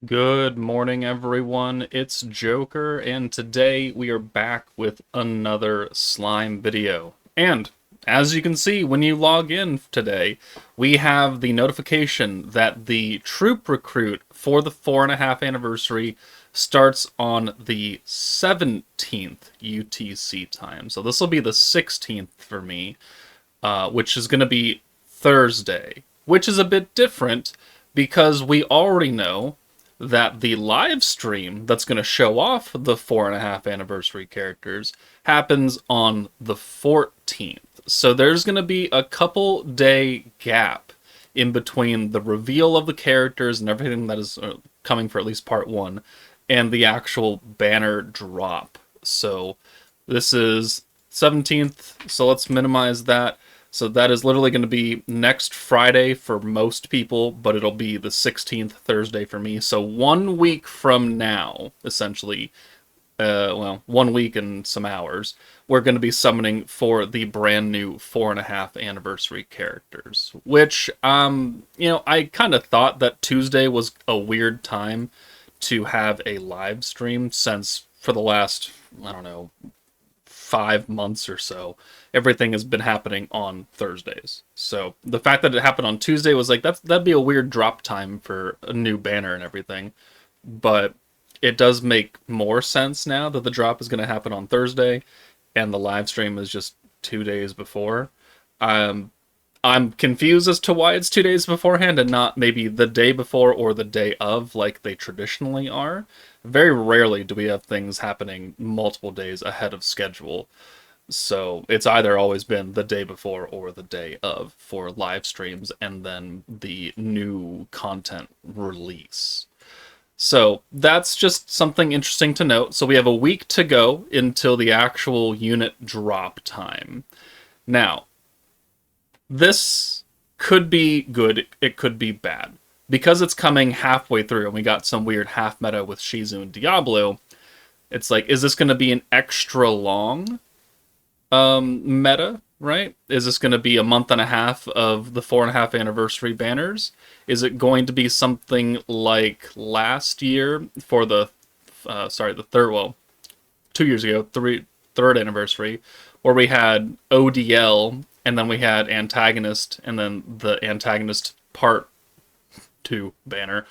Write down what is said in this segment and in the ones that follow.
Good morning, everyone. It's Joker, and today we are back with another slime video. And as you can see, when you log in today, we have the notification that the troop recruit for the 4.5 anniversary starts on the 17th UTC time. So this will be the 16th for me, which is going to be Thursday, which is a bit different because we already know that the live stream that's going to show off the 4.5 anniversary characters happens on the 14th. So there's going to be a couple day gap in between the reveal of the characters and everything that is coming for at least part one and the actual banner drop. So this is 17th, so let's minimize that. So that is literally going to be next Friday for most people, but it'll be the 16th Thursday for me. So 1 week from now, essentially, 1 week and some hours, we're going to be summoning for the brand new 4.5 anniversary characters. Which, I kind of thought that Tuesday was a weird time to have a live stream since for the last, 5 months or so, everything has been happening on Thursdays. So the fact that it happened on Tuesday was like, that'd be a weird drop time for a new banner and everything. But it does make more sense now that the drop is going to happen on Thursday and the live stream is just 2 days before. I'm confused as to why it's 2 days beforehand and not maybe the day before or the day of like they traditionally are. Very rarely do we have things happening multiple days ahead of schedule. So it's either always been the day before or the day of for live streams and then the new content release. So that's just something interesting to note. So we have a week to go until the actual unit drop time. Now, this could be good, it could be bad. Because it's coming halfway through and we got some weird half meta with Shizu and Diablo, it's like, is this going to be an extra long meta, right? Is this going to be a month and a half of the 4.5 anniversary banners? Is it going to be something like last year for the third, 2 years ago, third anniversary, where we had ODL and then we had Antagonist and then the Antagonist part 2 banner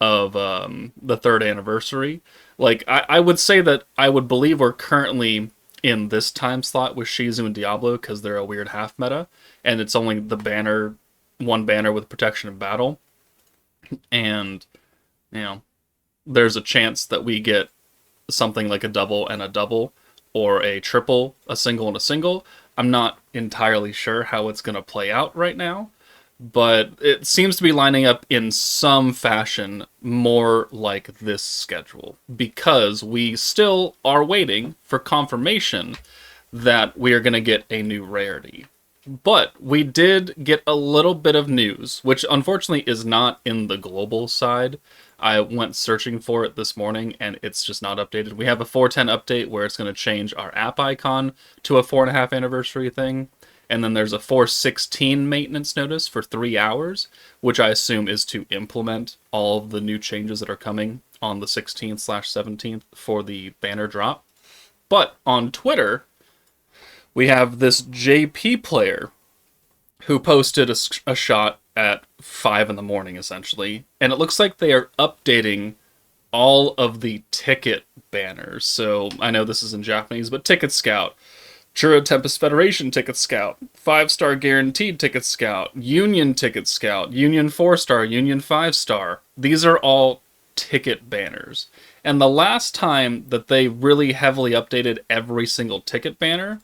of the third anniversary? Like, I would say that I would believe we're currently in this time slot with Shizu and Diablo because they're a weird half meta and it's only the one banner with protection of battle, and there's a chance that we get something like a double and a double or a triple, a single and a single. I'm not entirely sure how it's going to play out right now, but it seems to be lining up in some fashion more like this schedule because we still are waiting for confirmation that we are going to get a new rarity. But we did get a little bit of news, which unfortunately is not in the global side. I went searching for it this morning and it's just not updated. We have a 4.10 update where it's going to change our app icon to a 4.5 anniversary thing. And then there's a 4.16 maintenance notice for 3 hours, which I assume is to implement all of the new changes that are coming on the 16th/17th for the banner drop. But on Twitter, we have this JP player who posted a shot at 5 in the morning, essentially. And it looks like they are updating all of the ticket banners. So I know this is in Japanese, but Ticket Scout, Churro Tempest Federation Ticket Scout, 5-star Guaranteed Ticket Scout, Union Ticket Scout, Union 4-star, Union 5-star. These are all ticket banners. And the last time that they really heavily updated every single ticket banner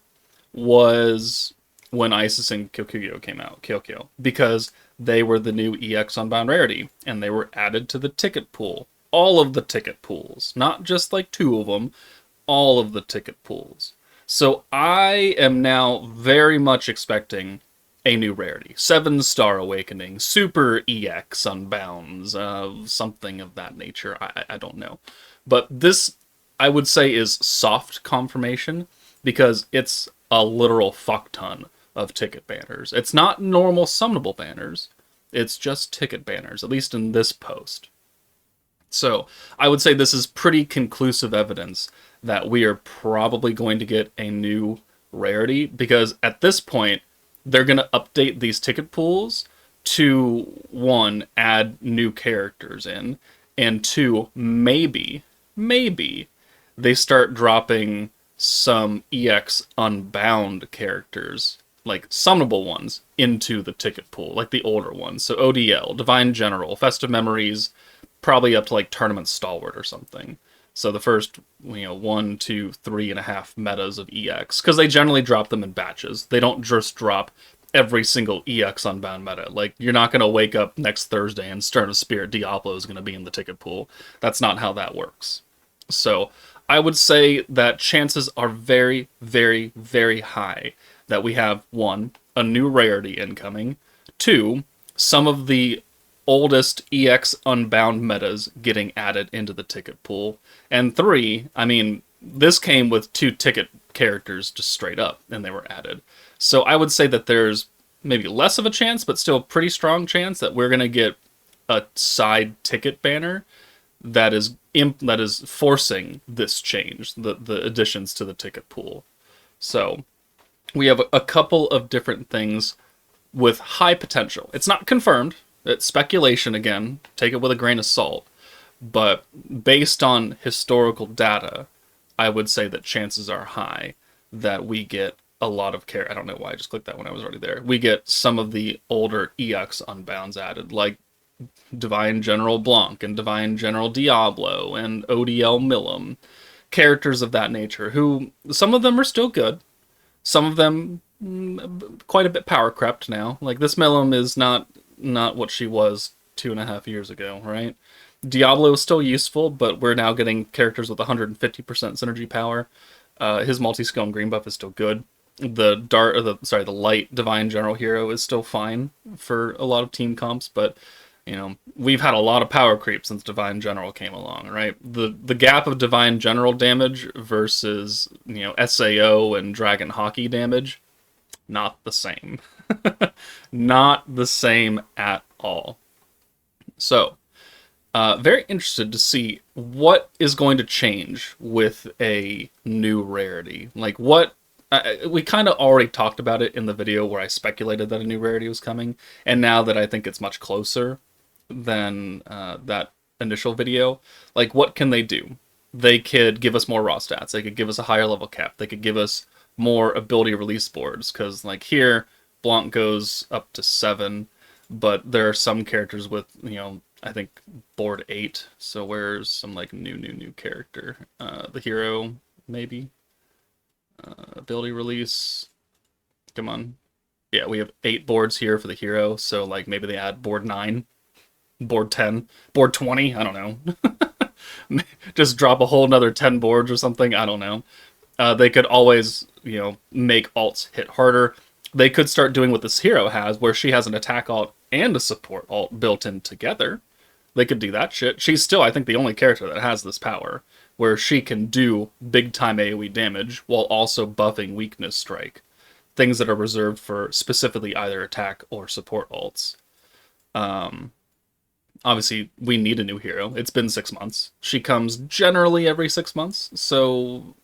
was when Isis and Kyokugyo came out, Kyokyo, because they were the new EX Unbound Rarity, and they were added to the ticket pool. All of the ticket pools, not just like 2 of them, all of the ticket pools. So I am now very much expecting a new rarity. 7-star Awakening, Super EX Unbounds, something of that nature. I don't know. But this, I would say, is soft confirmation because it's a literal fuck ton of ticket banners. It's not normal summonable banners. It's just ticket banners, at least in this post. So I would say this is pretty conclusive evidence that we are probably going to get a new rarity, because at this point, they're going to update these ticket pools to, one, add new characters in, and two, maybe they start dropping some EX Unbound characters, like summonable ones, into the ticket pool, like the older ones. So ODL, Divine General, Festive Memories, probably up to like Tournament Stalwart or something. So the first, 1, 2, 3.5 metas of EX, because they generally drop them in batches. They don't just drop every single EX Unbound meta. Like, you're not going to wake up next Thursday and Stern of Spirit Diablo is going to be in the ticket pool. That's not how that works. So I would say that chances are very, very, very high that we have, one, a new rarity incoming, two, some of the oldest EX Unbound metas getting added into the ticket pool, and three, I mean, this came with 2 ticket characters just straight up, and they were added. So I would say that there's maybe less of a chance, but still a pretty strong chance that we're going to get a side ticket banner that is forcing this change, the additions to the ticket pool. So we have a couple of different things with high potential. It's not confirmed. It's speculation again. Take it with a grain of salt. But based on historical data, I would say that chances are high that we get a lot of I don't know why I just clicked that when I was already there. We get some of the older EX Unbounds added, like Divine General Blanc and Divine General Diablo and ODL Millum. Characters of that nature, who some of them are still good. Some of them quite a bit power crept now. Like, this Millum is not what she was 2.5 years ago, right? Diablo is still useful, but we're now getting characters with 150% synergy power. His multi-skill and green buff is still good. The light Divine General hero is still fine for a lot of team comps, but we've had a lot of power creep since Divine General came along, right? The gap of Divine General damage versus SAO and Dragon Hockey damage, not the same. Not the same at all. So, very interested to see what is going to change with a new rarity. Like, what... we kind of already talked about it in the video where I speculated that a new rarity was coming, and now that I think it's much closer than that initial video, like, what can they do? They could give us more raw stats. They could give us a higher level cap. They could give us more ability release boards, because, like, here, Blanc goes up to 7, but there are some characters with, I think board 8, so where's some, like, new character? The hero, maybe? Ability release. Come on. Yeah, we have 8 boards here for the hero, so, like, maybe they add board 9, board 10, board 20, I don't know. Just drop a whole another 10 boards or something, I don't know. They could always, make alts hit harder. They could start doing what this hero has, where she has an attack alt and a support alt built in together. They could do that shit. She's still, I think, the only character that has this power, where she can do big-time AoE damage while also buffing Weakness Strike. Things that are reserved for specifically either attack or support alts. Obviously, we need a new hero. It's been 6 months. She comes generally every 6 months, so,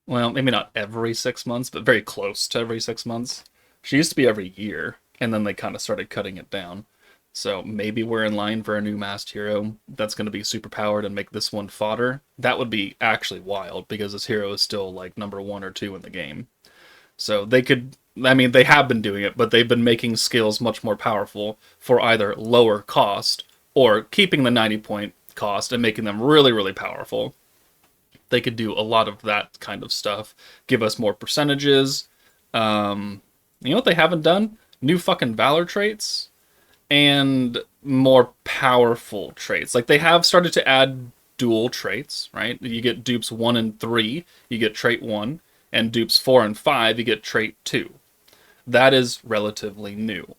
well, maybe not every 6 months, but very close to every 6 months. She used to be every year, and then they kind of started cutting it down. So maybe we're in line for a new masked hero that's going to be super powered and make this one fodder. That would be actually wild, because this hero is still like number 1 or 2 in the game. So they could, I mean, they have been doing it, but they've been making skills much more powerful for either lower cost or keeping the 90 point cost and making them really, really powerful. They could do a lot of that kind of stuff. Give us more percentages. You know what they haven't done? New fucking Valor traits and more powerful traits. Like, they have started to add dual traits, right? You get dupes 1 and 3, you get trait 1, and dupes 4 and 5, you get trait 2. That is relatively new.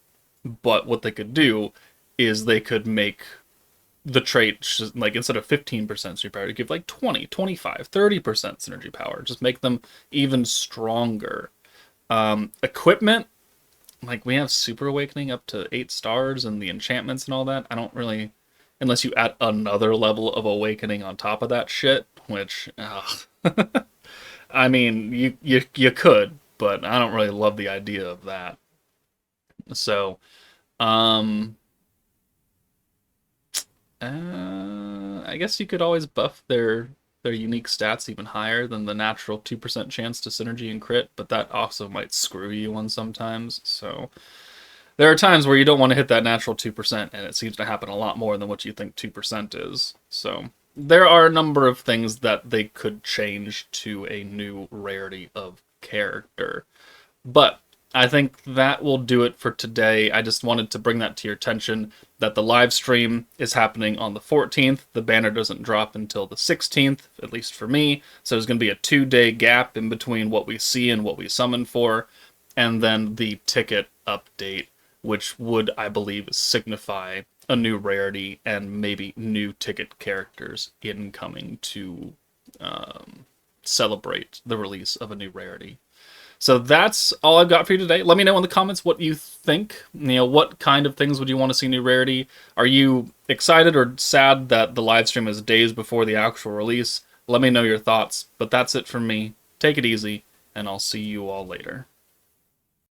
But what they could do is they could make the trait, like, instead of 15% synergy power, to give like 20, 25, 30% synergy power. Just make them even stronger. Equipment, like we have Super Awakening up to 8 stars and the enchantments and all that. I don't really, unless you add another level of Awakening on top of that shit, which, I mean, you could, but I don't really love the idea of that. So, um, I guess you could always buff their unique stats even higher than the natural 2% chance to synergy and crit, but that also might screw you on sometimes. So there are times where you don't want to hit that natural 2%, and it seems to happen a lot more than what you think 2% is. So there are a number of things that they could change to a new rarity of character. But I think that will do it for today. I just wanted to bring that to your attention that the live stream is happening on the 14th. The banner doesn't drop until the 16th, at least for me. So there's going to be a 2-day gap in between what we see and what we summon for, and then the ticket update, which would, I believe, signify a new rarity and maybe new ticket characters incoming to celebrate the release of a new rarity. So that's all I've got for you today. Let me know in the comments what you think. What kind of things would you want to see new rarity? Are you excited or sad that the live stream is days before the actual release? Let me know your thoughts. But that's it from me. Take it easy, and I'll see you all later.